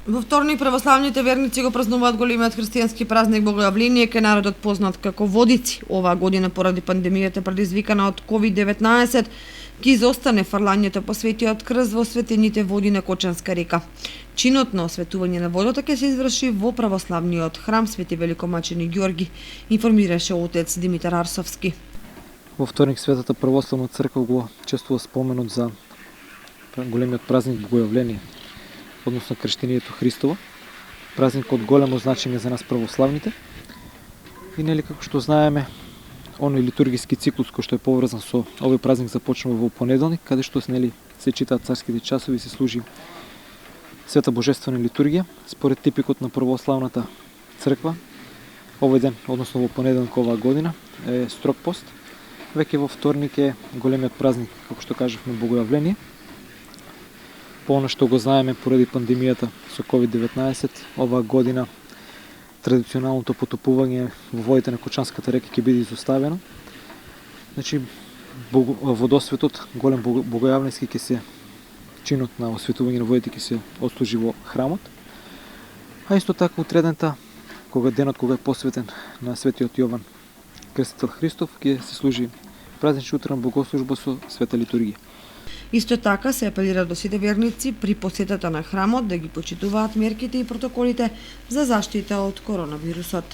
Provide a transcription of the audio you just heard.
Во вторник православните верници го празнуваат големиот христијански празник Богојавление, кај народот познат како Водици. Оваа година поради пандемијата предизвикана од COVID-19 ги изостане фрлањето по светиот крст во светените води на Кочанска река. Чинот на осветување на водата ќе се изврши во православниот храм Свети Великомачени Ѓорги, информираше отец Димитар Арсовски. Во вторник Светата православна црква го чествува споменот за големиот празник Богојавление, односно крштението Христово. Празник од големо значење за нас православните. И нели како што знаеме, оној литургиски циклус кој што е поврзан со овој празник започнува во понеделник, каде што нели се читаат царските часови и се служи света божествена литургија. Според типикот на православната црква, овој ден, односно во понеделник оваа година, е строг пост. Веќе во вторник е големиот празник, како што кажавме, Богојавление. По оно што го знаеме поради пандемијата со COVID-19, оваа година традиционалното потопување во водите на Кочанската река ќе биде изоставено. Значи, водосветот, голем богојавленски ќе се чинот на осветување на водите ќе се отслужи во храмот. А исто така утредента, денот кога е посветен на светиот Јован Крстител Христов, ќе се служи празнична утрена богослужба со света литургија. Исто така се апелира до сите верници при посетата на храмот да ги почитуваат мерките и протоколите за заштита од коронавирусот.